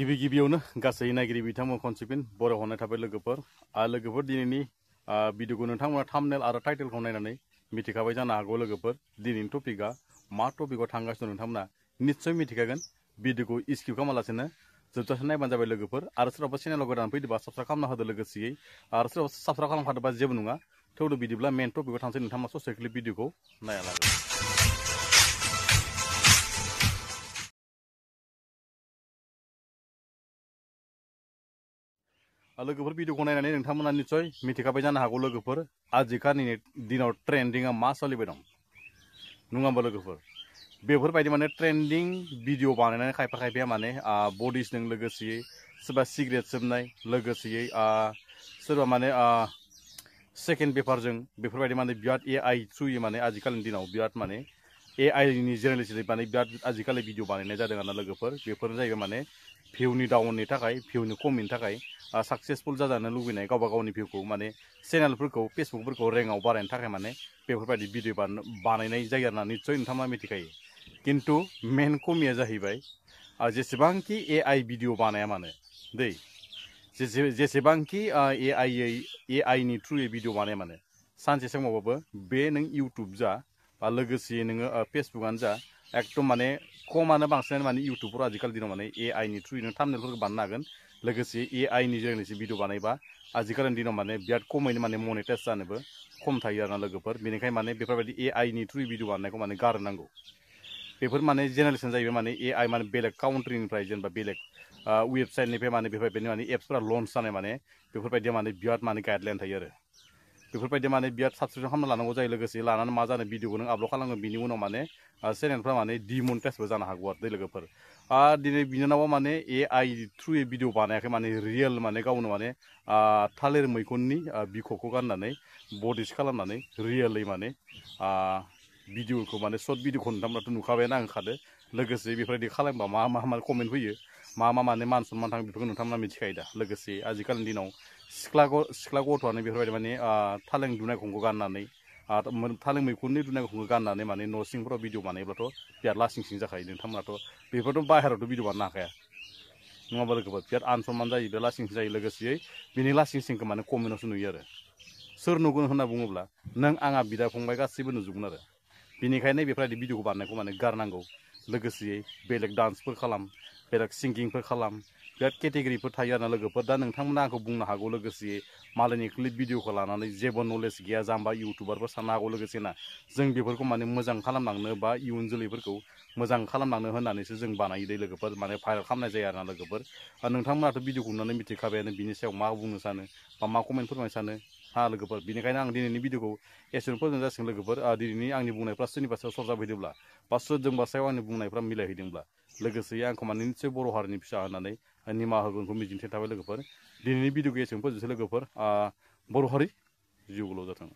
गिबियावनो गासै नायगिरि बिथांमोन खनसेफिन बर' हरनाय थाबाय लोगोफोर दिनैनि भिडिअखौ नोंथांमोना थाम्बनेल आरो टाइटेलखौ नायनानै मिथिखाबाय जानो हागौ लोगोफोर दिनैनि टपिकआ मा टपिकआव थांगासिनो नोंथांमोना निश्चय मिथिखागोन भिडिअखौ स्किप खालामालासेनो जोबजासिम नायबानो जाबाय लोगोफोर आरो सोरबा चेनेलाव गोदान फैदोंबा साबस्क्राइब खालामना होदो लोगोसेयै आरो सोरबा साबस्क्राइब खालामखादोंबा जेबो नङा थेवबो बिदिब्ला मेन टपिकआव थांसै नोंथांमोना ससे क्लिप भिडिअखौ नाया लागोन लोगोफोर भिडिअखौ नायनानै नोंथांमोना निश्चय मिथिखाबाय जानो हागौ लोगोफोर आजिखालिनि दिनाव ट्रेन्डिंआ मा सोलिबाय दं नङा होमबा लोगोफोर बेफोरबायदि माने ट्रेन्डिं भिडिअ बानायनानै खायफाया माने बडिसजों लोगोसेयै सोरबा सिगारेट सोबनाय लोगोसेयै सोरबा माने सेकेन्ड पेपारजों बेफोरबायदि माने बिराद AI थ्रुयै माने आजिखालिनि दिनाव बिराद माने AI नि जेनेरेलिटि माने बिराद आजिखालि भिडिअ बानायनाय जादों आरोना लोगोफोर बेफोरनो जाहैबाय माने भिउनि डाउननि थाखाय भिउनि खमिनि थाखाय साक्सेसफुल जाजानो लुबैनाय गावबा गावनि भिउखौ माने चेनेलफोरखौ फेसबुकफोरखौ रेंकआव बारायनो थाखाय माने बेफोरबायदि भिडिअ बानायनाय जायो आरोना निश्चय नोंथांमोना मिथिखायो किन्तु मेन खमिया जाहैबाय जेसेबांखि AI भिडिअ बानाया मानो दै जेसेबांखि AI नि थ्रुयै भिडिअ बानाया मानो सानसे समावबाबो बे नों इउटुब जा बा लोगोसे नोङो फेसबुकआनो जा एकदम माने खमानो बांसिनानो माने इउटुबफोराव आजिखालि दिनाव माने AI नि थ्रुयै नों थाम्बनेलफोरखौ बानायनो हागोन लोगोसे AI नि जोहैसो भिडिअ बानायबा आजिखालिनि दिनाव माने बिराद खमैनो माने मनिटाइज जानोबो खम थायो आरोना लोगोफोर बेनिखायनो माने बेफोरबायदि AI नि थ्रुयै भिडिअ बानायनायखौ माने गारनांगौ बेफोर माने जेनेरेसन जाहैबाय माने AI माने बेलेग काउन्ट्रिनिफ्राय जेनेबा बेलेग वेबसाइटनिफ्राय माने बेफोरबायदि माने एप्सफोरा लन्च जानाय माने बेफोरबायदिया माने बिराद माने गाइडलाइन थायो आरो बेफोरबायदि माने बिराद साबसक्रिपसन खालामना लानांगौ जायो लोगोसे लानानै मा जानो भिडिअखौ नों आपल'ड खालामो बिनि उनाव माने चेनेलफ्रा माने डिमनिटाइजबो जानो हागौ आरो लोगोफोर दिनै बिनानावा माने AI थ्रुयै भिडिअ बानायाखै माने रियेल माने गावनो माने थालिर मैखुननि बिखबखौ गाननानै बडिस खालामनानै रियेलै माने भिडिअखौ माने सर्ट भिडिअखौ नोंथांमोनाथ' नुखाबायानो आं होखादो लोगोसे बेफोरबायदि खालामबा मा कमेन्ट फैयो मा माने मान सनमान थाङो बेफोरखौ नोंथांमोना मिथिखायो दा लोगोसे आजिखालिनि दिनाव सिख्ला गथ'आनो बेफोरबायदि माने थालें दुनाय खंखौ गाननानै थालें मैखुननि दुनाय खंखौ गाननानै माने न' सिंफोराव भिडिअ बानायब्लाथ' बिराद लासिं सिं जाखायो नोंथांमोनाथ' बेफोरथ' बाहेरायावथ' भिडिअ बानायनो हाखाया नङाबा लोगोफोर बिराद आनसनमान जायो बिराद लासिं सिं जायो लोगोसेयै बिनि लासिं सिंखौ माने कमेन्टआवसो नुयो आरो सोर नुगोन होनना बुङोब्ला नों आंहा बिदा फंबाय गासैबो नुजोबगोन आरो बेनिखायनो बेफोरबायदि भिडिअखौ बानायनायखौ माने गारनांगौ लोगोसेयै बेलेग डान्सफोर खालाम बेलेग सिंगिंफोर खालाम बिराद केटेगरिफोर थायो आरोना लोगोफोर दा नोंथांमोना आंखौ बुंनो हागौ लोगोसे मालायनि क्लिप भिडिअखौ लानानै जेबो नलेज गैया जाम्बा इउटुबारफोर साननो हागौ लोगोसे ना जों बेफोरखौ माने मोजां खालामलांनो बा इयुन जोलैफोरखौ मोजां खालामलांनो होननानैसो जों बानायो दै लोगोफोर माने भाइरेल खालामनाय जायो आरोना लोगोफोर नोंथांमोनाथ' भिडिअखौ नुनानै मिथिखाबायानो बिनि सायाव मा बुंनो सानो बा मा कमेन्ट फोरमायनो सानो लोगोफोर बेनिखायनो आं दिनैनि भिडिअखौ एसेनो फोजोबनाय जासिगोन लोगोफोर दिनैनि आंनि बुंनायफ्रा सोरनिबा सायाव सरजाब हैदोंब्ला बा सोरजोंबा सायाव आंनि बुंनायफ्रा मिलायहैदोंब्ला लोगोसे आंखौ माने निस्सय बर' हारिनि फिसा होननानै निमाहा होगोनखौ मिजिंथिनाय थाबाय लोगोफोर दिनैनि भिडिअखौ एसेनो फोजोबनोसै लोगोफोर बर' हारि जिउ गोलाव जाथों